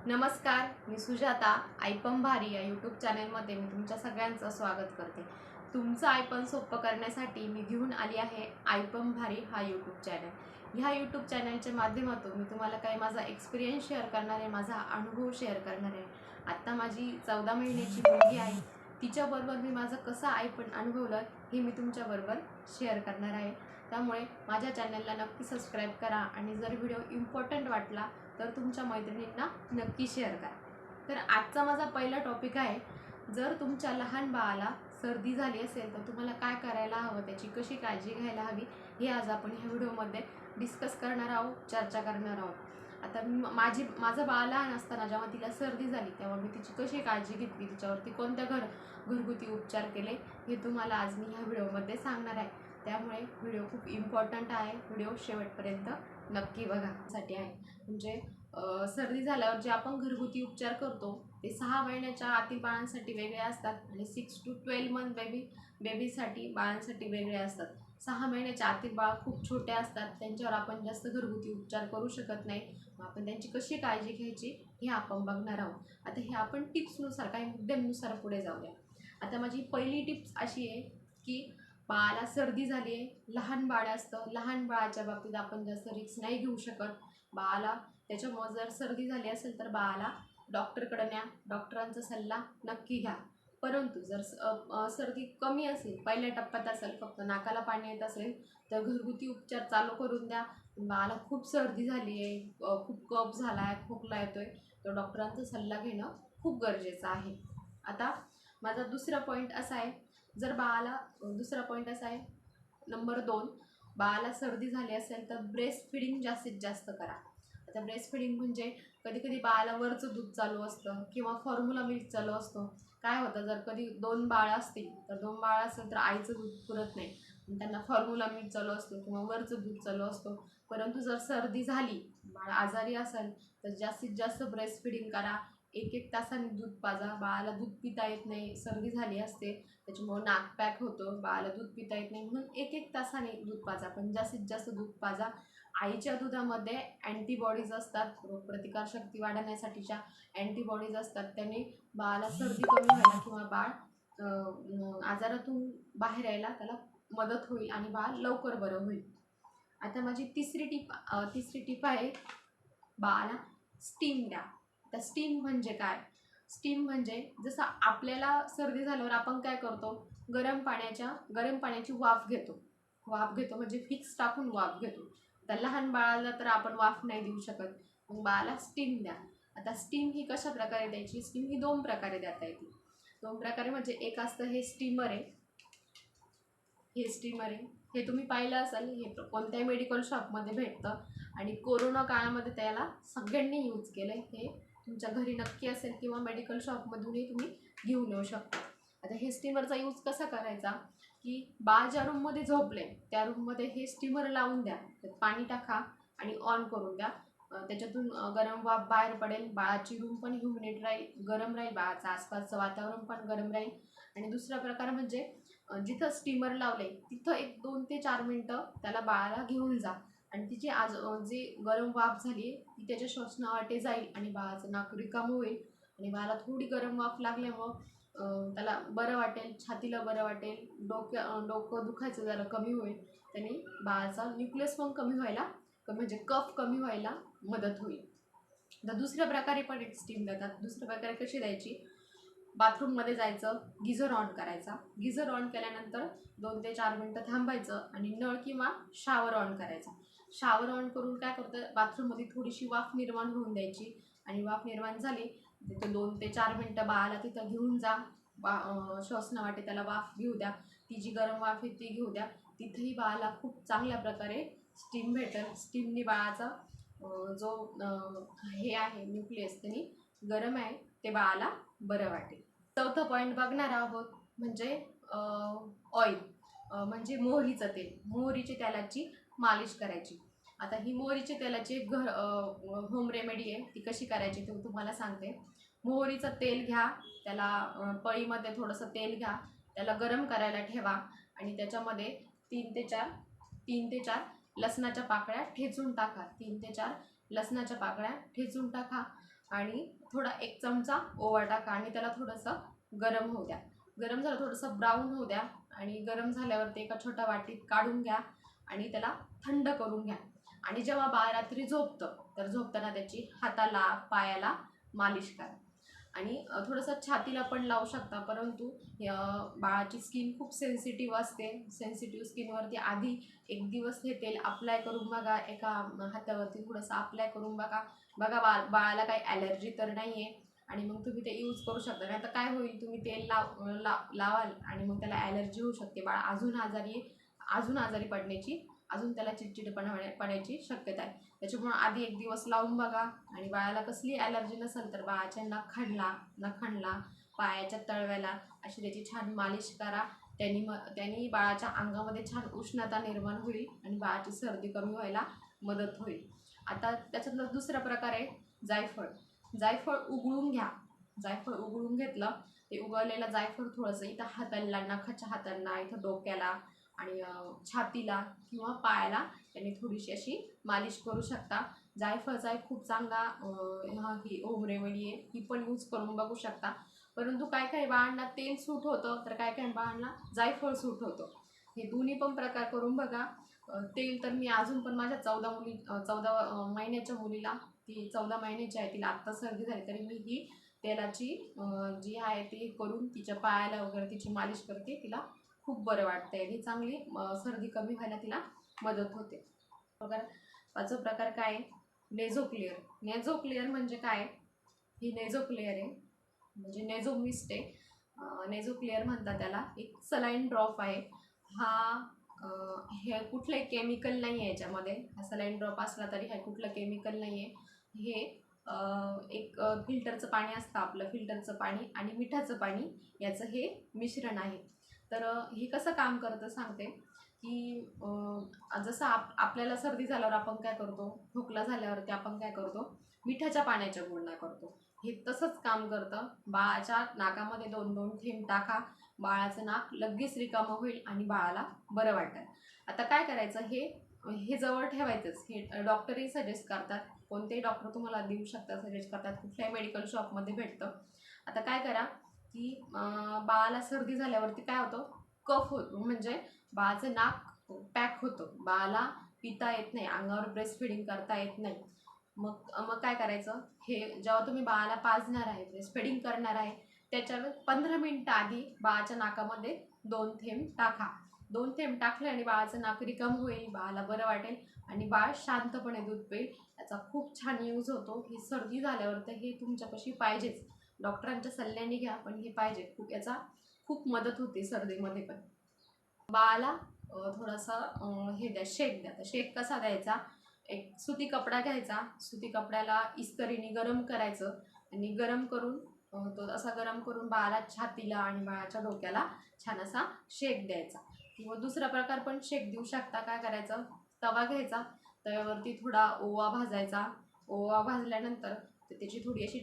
नमस्कार, मी सुजाता आयपन भारी या यूट्यूब चॅनलमध्ये मी तुमच्या सगळ्यांचं स्वागत करते. तुमचं आयपन सोपं करण्यासाठी मी घेऊन आली आहे आयपन भारी हा यूट्यूब चॅनल. ह्या यूट्यूब चॅनलच्या माध्यमातून मी तुम्हाला काही माझा एक्सपिरियन्स शेअर करणार आहे, माझा अनुभव शेअर करणार आहे. आत्ता माझी 14 महिन्याची मुलगी आहे, तिच्याबरोबर मी माझं कसं आयपन अनुभवलं हे मी तुमच्याबरोबर शेअर करणार आहे. त्यामुळे माझ्या चॅनलला नक्की सबस्क्राईब करा आणि जर व्हिडिओ इम्पॉर्टंट वाटला तर तुमच्या मैत्रिणींना नक्की शेअर करा. तर आजचा माझा पहिला टॉपिक आहे, जर तुमच्या लहान बाळाला सर्दी झाली असेल तर तुम्हाला काय करायला हवं, त्याची कशी काळजी घ्यायला हवी हे आज आपण ह्या व्हिडिओमध्ये डिस्कस करणार आहोत, चर्चा करणार आहोत. आता माझं बाळ लहान असताना जेव्हा तिला सर्दी झाली तेव्हा मी तिची कशी काळजी घेतली, तिच्यावरती कोणत्या घरगुती उपचार केले हे तुम्हाला आज मी ह्या व्हिडिओमध्ये सांगणार आहे. त्यामुळे व्हिडिओ खूप इम्पॉर्टंट आहे, व्हिडिओ शेवटपर्यंत नक्की बघासाठी आहे. म्हणजे सर्दी झाल्यावर जे आपण घरगुती उपचार करतो ते 6 महिन्याच्या आतील बाळांसाठी वेगळे असतात आणि 6 to 12 मंथ बेबीसाठी बाळांसाठी वेगळे असतात. 6 महिन्याच्या आतील बाळ खूप छोटे असतात, त्यांच्यावर आपण जास्त घरगुती उपचार करू शकत नाही. आपण त्यांची कशी काळजी घ्यायची हे आपण बघणार आहोत. आता हे आपण टिप्सनुसार काही मुद्द्यांनुसार पुढे जाऊया. आता माझी पहिली टिप्स अशी आहे की बाळाला सर्दी झाली आहे, लहान बाळ असतं, लहान बाळाच्या बाबतीत आपण जास्त रिस्क नाही घेऊ शकत. बाळाला त्याच्यामुळे जर सर्दी झाली असेल तर बाळाला डॉक्टरकडे न्या, डॉक्टरांचा सल्ला नक्की घ्या. परंतु जर सर्दी कमी असेल, पहिल्या टप्प्यात असेल, फक्त नाकाला पाणी येत असेल तर घरगुती उपचार चालू करून द्या. बाळाला खूप सर्दी झाली आहे, खूप कफ झाला आहे, खोकला येतोय, तर डॉक्टरांचा सल्ला घेणं खूप गरजेचं आहे. आता माझा दुसरा पॉईंट असा आहे, जर बाळाला दुसरा पॉईंट असा आहे, नंबर 2, बाळाला सर्दी झाली असेल तर ब्रेस्ट फिडिंग जास्तीत जास्त करा. आता ब्रेस्ट फिडिंग म्हणजे कधी कधी बाळाला वरचं दूध चालू असतं किंवा फॉर्म्युला मिल्क चालू असतो. काय होतं, जर कधी 2 बाळं असतील तर 2 बाळं असेल तर आईचं दूध पुरत नाही, त्यांना फॉर्म्युला मिल्क चालू असतो किंवा वरचं दूध चालू असतो. परंतु जर सर्दी झाली, बाळ आजारी असेल तर जास्तीत जास्त ब्रेस्ट फिडिंग करा. 1-1 तासाने दूध पाजा. बाळाला दूध पिता येत नाही, सर्दी झाली असते, त्याच्यामुळे नाक पॅक होतं, बाळाला दूध पिता येत नाही, म्हणून 1-1 तासाने दूध पाजा, पण जास्तीत जास्त दूध पाजा. आईच्या दुधामध्ये अँटीबॉडीज असतात, रोगप्रतिकारशक्ती वाढवण्यासाठीच्या अँटीबॉडीज असतात, त्याने बाळाला सर्दी कमी व्हायला किंवा बाळ आजारातून बाहेर यायला त्याला मदत होईल आणि बाळ लवकर बरं होईल. आता माझी तिसरी टीप आहे, बाळाला स्टीम द्या. तर स्टीम म्हणजे काय? स्टीम म्हणजे जसं आपल्याला सर्दी झाल्यावर आपण काय करतो, गरम पाण्याची वाफ घेतो म्हणजे फिक्स टाकून वाफ घेतो. तर लहान बाळाला तर आपण वाफ नाही देऊ शकत, मग बाळाला स्टीम द्या. आता स्टीम ही कशा प्रकारे द्यायची? स्टीम ही 2 प्रकारे देता येते. 2 प्रकारे म्हणजे एक असतं हे स्टीमर आहे, हे तुम्ही पाहिलं असेल, हे कोणत्याही मेडिकल शॉपमध्ये भेटतं आणि कोरोना काळामध्ये त्याला सगळ्यांनी यूज केलं. हे तुमच्या घरी नक्की असेल किंवा मेडिकल शॉपमधूनही तुम्ही घेऊन येऊ शकता. आता हे स्टीमरचा यूज कसा करायचा, की बाळ ज्या रूममध्ये झोपले त्या रूममध्ये हे स्टीमर लावून द्या, त्यात पाणी टाका आणि ऑन करून द्या. त्याच्यातून गरम वाफ बाहेर पडेल, बाळाची रूम पण ह्युमिडिटी राहील, गरम राहील, बाळाचं आसपासचं वातावरण पण गरम राहील. आणि दुसरा प्रकार म्हणजे जिथं स्टीमर लावले तिथं एक 2 ते 4 मिनटं त्याला बाळाला घेऊन जा आणि तिची जी गरम वाफ झाली ती त्याच्या श्वसनावाटे जाईल आणि बाळाचं नाक रिकामं होईल आणि बाळाला थोडी गरम वाफ लागल्यामुळं त्याला बरं वाटेल, छातीला बरं वाटेल, डोकं दुखायचं जरा कमी होईल, त्यांनी बाळाचा न्यूक्लियस पण म्हणजे कफ कमी व्हायला मदत होईल. तर दुसऱ्या प्रकारे पण एक स्टीम देतात. दुसऱ्या प्रकारे कशी द्यायची, बाथरूममध्ये जायचं, गिझर ऑन करायचा, गिझर ऑन केल्यानंतर 2 ते 4 मिनटं थांबायचं आणि नळ किंवा शॉवर ऑन करायचा. शॉवर ऑन करून काय करतं, बाथरूममध्ये थोडीशी वाफ निर्माण होऊन द्यायची आणि वाफ निर्माण झाली तिथं 2 ते 4 मिनटं बाळाला तिथं घेऊन जा. श्वसनावाटे त्याला वाफ घेऊ द्या, ती जी गरम वाफ आहे ती घेऊ द्या. तिथेही बाळाला खूप चांगल्या प्रकारे स्टीम भेटेल. स्टीमनी बाळाचा जो हे आहे न्यूक्लियस त्यांनी गरम आहे ते बाळाला बरं वाटेल. चौथा पॉईंट बघणार आहोत म्हणजे ऑइल, म्हणजे मोहरीचं तेल. मोहरीच्या तेलाची मालिश करायची. आता ही मोहरीच्या तेलाची एक होम रेमेडी आहे, ती कशी करायची ते तुम्हाला सांगते. मोहरीचं तेल घ्या, त्याला पळीमध्ये थोडंसं तेल घ्या, त्याला गरम करायला ठेवा आणि त्याच्यामध्ये 3 ते 4 लसणाच्या पाकळ्या ठेचून टाका. 3 ते 4 लसणाच्या पाकळ्या ठेचून टाका आणि थोडा 1 चमचा ओवा टाका आणि त्याला थोडंसं गरम होऊ द्या. गरम झालं, थोडंसं ब्राऊन होऊ द्या आणि गरम झाल्यावरती एका छोट्या वाटीत काढून घ्या आणि त्याला थंड करून घ्या. आणि जेव्हा बाळ रात्री झोपतं तर झोपताना त्याची हाताला पायाला मालिश करा आणि थोडंसं छातीला पण लावू शकता. परंतु बाळाची स्किन खूप सेन्सिटिव्ह असते. सेन्सिटिव्ह स्किनवरती आधी 1 दिवस हे तेल अप्लाय करून बघा. एका हातावरती थोडंसं अप्लाय करून बघा. बाळाला काही ॲलर्जी तर नाही आहे आणि मग तुम्ही ते यूज करू शकता. नाही तर काय होईल, तुम्ही तेल लावाल आणि मग त्याला ॲलर्जी होऊ शकते. बाळ अजून आजारी पडण्याची, अजून त्याला पडायची शक्यता आहे. त्याच्यामुळं आधी 1 दिवस लावून बघा आणि बाळाला कसली ॲलर्जी नसेल तर बाळाच्या नखांना, पायाच्या तळव्याला अशी त्याची छान मालिश करा. त्यांनी बाळाच्या अंगामध्ये छान उष्णता निर्माण होईल आणि बाळाची सर्दी कमी व्हायला मदत होईल. आता त्याच्यातला दुसरा प्रकार आहे जायफळ. जायफळ उघळून घ्या. जायफळ उघळून घेतलं, ते उगवलेलं जायफळ थोडंसं इथं हाताला, नखाच्या हातांना, इथं डोक्याला आणि छातीला किंवा पायाला त्यांनी थोडीशी अशी मालिश करू शकता. जायफळचा एक खूप चांगला ही होम रेमेडी आहे, ही पण यूज करून बघू शकता. परंतु काय काय बाळांना तेल सूट होतं तर काय काय बाळांना जायफळ सूट होतं. हे दोन्ही पण प्रकार करून बघा. तेल तर मी अजून पण माझ्या 14 महिन्याच्या मुलीला, ती 14 महिन्याची आहे, तिला आत्ता सर्दी झाली तरी मी ही तेलाची जी आहे ती करून तिच्या पायाला वगैरे तिची मालिश करते. तिला खूप बरं वाटतं आहे. ही चांगली सर्दी कमी व्हायला तिला मदत होते. पाचवा प्रकार काय आहे? नेझो क्लिअर. नेझो क्लिअर म्हणजे काय? ही नेझो क्लिअर आहे, म्हणजे नेझो मिस्ट आहे. नेझो क्लिअर म्हणतात त्याला. एक सलाईन ड्रॉप आहे. हे कुठलंही केमिकल नाही आहे याच्यामध्ये. हा सलाईन ड्रॉप असला तरी हे कुठलं केमिकल नाही आहे. हे एक फिल्टरचं पाणी असतं, आपलं फिल्टरचं पाणी आणि मिठाचं पाणी याचं हे मिश्रण आहे. तर हे कसं काम करतं सांगते की जसं आपल्याला सर्दी झाल्यावर आपण काय करतो, खोकला झाल्यावरती आपण काय करतो, मिठाच्या पाण्याच्या गुळण्या करतो. हे तसंच काम करतं. बाळाच्या नाकामध्ये 2-2 थेंब टाका. बाळाचं नाक लगेच रिकामं होईल आणि बाळाला बरं वाटेल. आता काय करायचं, हे जवळ ठेवायचंच. हे डॉक्टरही सजेस्ट करतात. कोणतेही डॉक्टर तुम्हाला देऊ शकतात, सजेस्ट करतात. कुठल्याही मेडिकल शॉपमध्ये भेटतं. आता काय करा की बाळाला सर्दी झाल्यावरती काय होतं, कफ होतो, म्हणजे बाळाचं नाक पॅक होतं. बाळाला पिता येत नाही, अंगावर ब्रेस्ट फिडिंग करता येत नाही. मग काय करायचं, हे जेव्हा तुम्ही बाळाला पाजणार आहे, ब्रेस्ट फिडिंग करणार आहे, त्याच्यावर 15 मिनिटं आधी बाळाच्या नाकामध्ये 2 थेंब टाका. 2 थेंब टाकले आणि बाळाचं नाक रिकाम होईल, बाळाला बरं वाटेल आणि बाळ शांतपणे दूध पिईल. याचा खूप छान यूज होतो. ही सर्दी झाल्यावर तर हे तुमच्यापाशी पाहिजेच. डॉक्टरांच्या सल्ल्याने घ्या, पण हे पाहिजे. याचा खूप मदत होते सर्दीमध्ये पण. बाळाला थोडासा हे द्या, शेक द्या. तर शेक कसा द्यायचा, एक सुती कपडा घ्यायचा. सुती कपड्याला इस्त्रीने गरम करायचं आणि गरम करून तो असा गरम करून बाळाला छातीला आणि बाळाच्या डोक्याला छान असा शेक द्यायचा. किंवा दुसरा प्रकार पण शेक देऊ शकता. काय करायचं, तवा घ्यायचा, तव्यावरती थोडा ओवा भाजायचा. ओवा भाजल्यानंतर त्याची थोडी अशी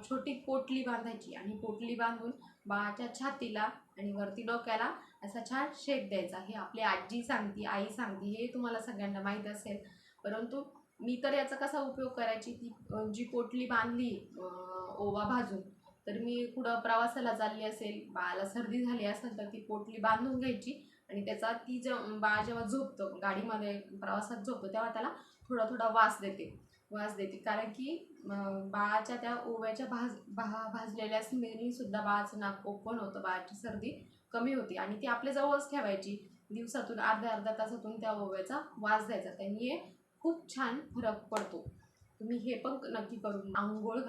छोटी पोटली बांधायची आणि पोटली बांधून बाळाच्या छातीला आणि वरती डोक्याला असा छान शेक द्यायचा. हे आपली आजी सांगते, आई सांगते, हे तुम्हाला सगळ्यांना माहीत असेल. परंतु मी तर याचा कसा उपयोग करायची, ती जी पोटली बांधली ओवा भाजून, तर मी कुठं प्रवासाला चालली असेल, बाळाला सर्दी झाली असेल तर ती पोटली बांधून घ्यायची आणि त्याचा बाळ जेव्हा झोपतं, गाडीमध्ये प्रवासात झोपतो, तेव्हा त्याला थोडा थोडा वास देते. कारण की बाळाच्या त्या ओव्याच्या भाजलेल्या स्मेलनीसुद्धा बाळाचं नाक ओपन होतं, बाळाची सर्दी कमी होती. आणि ती आपल्या जवळच ठेवायची. दिवसातून अर्ध्या तासातून त्या ओव्याचा वास द्यायचा. त्यांनी खूप छान फरक पडतो. तुम्ही हे पण नक्की करून. आंघोळ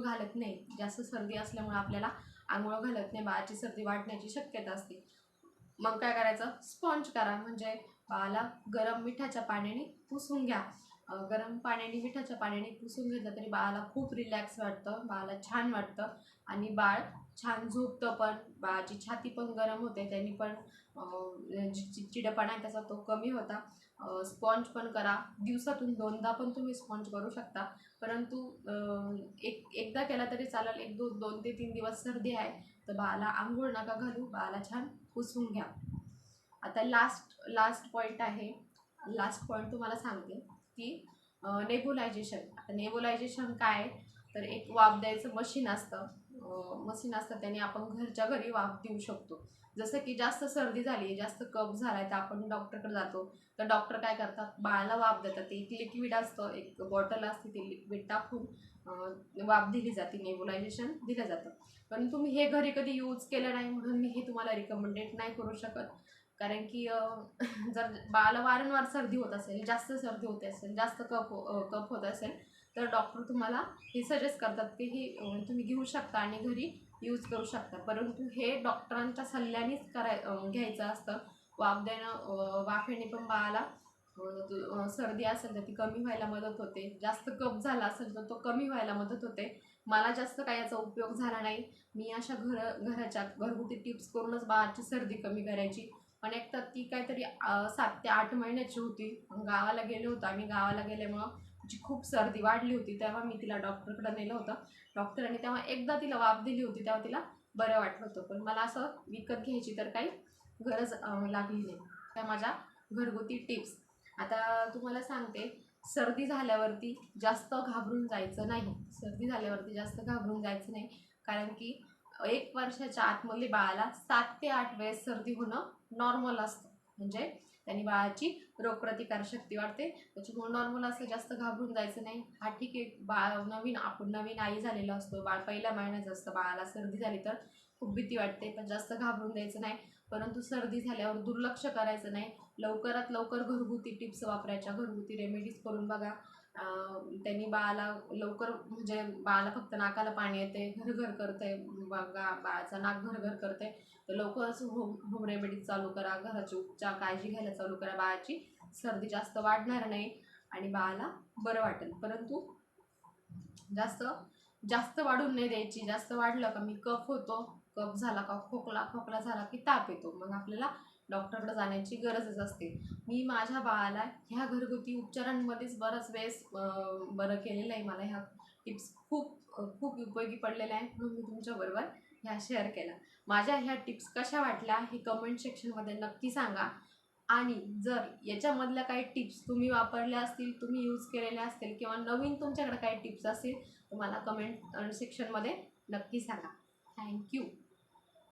घालत नाही. जास्त सर्दी असल्यामुळे आपल्याला आंघोळ घालत नाही, बाळाची सर्दी वाढण्याची शक्यता असते. मग काय करायचं, स्पॉन्ज करा. म्हणजे बाळाला गरम मिठाच्या पाण्याने पुसून घ्या. गरम पाण्याने, मिठाच्या पाण्याने पुसून घेतलं तरी बाळाला खूप रिलॅक्स वाटतं, बाळाला छान वाटतं आणि बाळ छान झोपतं पण. बाळाची छाती पण गरम होते, त्यांनी पण चिडचिडेपणा आहे त्याचा तो कमी होता. स्पॉन्ज पण करा. दिवसातून 2दा पण तुम्ही स्पॉन्ज करू शकता. परंतु एकदा केला तरी चालेल. 2 ते 3 दिवस सर्दी आहे तर बाळाला आंघोळ नका घालू, बाळाला छान पुसून घ्या. आता लास्ट पॉईंट आहे. लास्ट पॉईंट तुम्हाला सांगते की नेबुलायझेशन. आता नेबुलायझेशन काय आहे, तर एक वाफ द्यायचं मशीन असतं. त्याने आपण घरच्या घरी वाफ देऊ शकतो. जसं की जास्त सर्दी झाली, जास्त कफ झालाय, तर आपण डॉक्टरकडे जातो. तर डॉक्टर काय करतात, बाळाला वाफ देतात. एक लिक्विड असतं, एक बॉटल असते, ते लिक्विड टाकून वाफ दिली जाते, नेबुलायझेशन दिलं जातं. पण तुम्ही हे घरी कधी यूज केलं नाही म्हणून मी हे तुम्हाला रिकमेंडेड नाही करू शकत. कारण की जर बाळाला वारंवार सर्दी होत असेल, जास्त सर्दी होते असेल, जास्त कफ होत असेल, तर डॉक्टर तुम्हाला हे सजेस्ट करतात की ही तुम्ही घेऊ शकता आणि घरी यूज करू शकता. परंतु हे डॉक्टरांच्या सल्ल्यानेच घ्यायचं असतं. वाफ देणं, वाफेने पण बाळाला सर्दी असेल तर ती कमी व्हायला मदत होते. जास्त कफ झाला असेल तर तो कमी व्हायला मदत होते. मला जास्त काही याचा उपयोग झाला नाही. मी अशा घराच्या घरगुती टिप्स करूनच बाळाची सर्दी कमी करायची. पण एक तर ती काहीतरी 7 ते 8 महिन्याची होती. गावाला गेले होतो आम्ही. गावाला गेल्यामुळं तिची खूप सर्दी वाढली होती. तेव्हा मी तिला डॉक्टरकडे नेलं होतं. डॉक्टरांनी तेव्हा एकदा तिला वाफ दिली होती, तेव्हा तिला बरं वाटलं होतं. पण मला असं विकत घ्यायची तर काही गरज लागली नाही. त्या माझ्या घरगुती टिप्स. आता तुम्हाला सांगते, सर्दी झाल्यावरती जास्त घाबरून जायचं नाही. सर्दी झाल्यावरती जास्त घाबरून जायचं नाही. कारण की 1 वर्षाच्या आतमध्ये बाळाला 7 ते 8 वेळेस सर्दी होणं नॉर्मल असतं. म्हणजे त्यांनी बाळाची रोगप्रतिकारशक्ती वाढते. त्याच्यामुळे नॉर्मल असं जास्त घाबरून जायचं नाही. हा ठीक आहे, बाळ आपण नवीन आई झालेलो असतो, बाळ पहिल्या महिन्याचं असतं, बाळाला सर्दी झाली तर खूप भीती वाटते, पण जास्त घाबरून द्यायचं नाही. परंतु सर्दी झाल्यावर दुर्लक्ष करायचं नाही. लवकरात लवकर घरगुती टिप्स वापरायच्या, घरगुती रेमेडीज करून बघा. त्यांनी बाळाला लवकर, म्हणजे बाळाला फक्त नाकाला पाणी येते, घरघर करते, बघा बाळाचा नाक घरघर करते, तर लवकरच होम रेमेडीज चालू करा, घराचे उपचार काळजी घ्यायला चालू करा. बाळाची सर्दी जास्त वाढणार नाही आणि बाळाला बरं वाटेल. परंतु जास्त जास्त वाढून नाही द्यायची. जास्त वाढलं का मी कफ होतो, कफ झाला का खोकला झाला की ताप येतो, मग आपल्याला डॉक्टरकडे जाण्याची गरजच असते. मी माझ्या बाळाला ह्या घरगुती उपचारांमध्येच बराच वेळेस बरं केलेलं आहे. मला ह्या टिप्स खूप उपयोगी पडलेल्या आहेत, म्हणून मी तुमच्याबरोबर ह्या शेअर केल्या. माझ्या ह्या टिप्स कशा वाटल्या हे कमेंट सेक्शनमध्ये नक्की सांगा. आणि जर याच्यामधल्या काही टिप्स तुम्ही वापरल्या असतील, तुम्ही यूज केलेल्या असतील, किंवा नवीन तुमच्याकडे काही टिप्स असतील, तर मला कमेंट सेक्शनमध्ये नक्की सांगा. थँक्यू.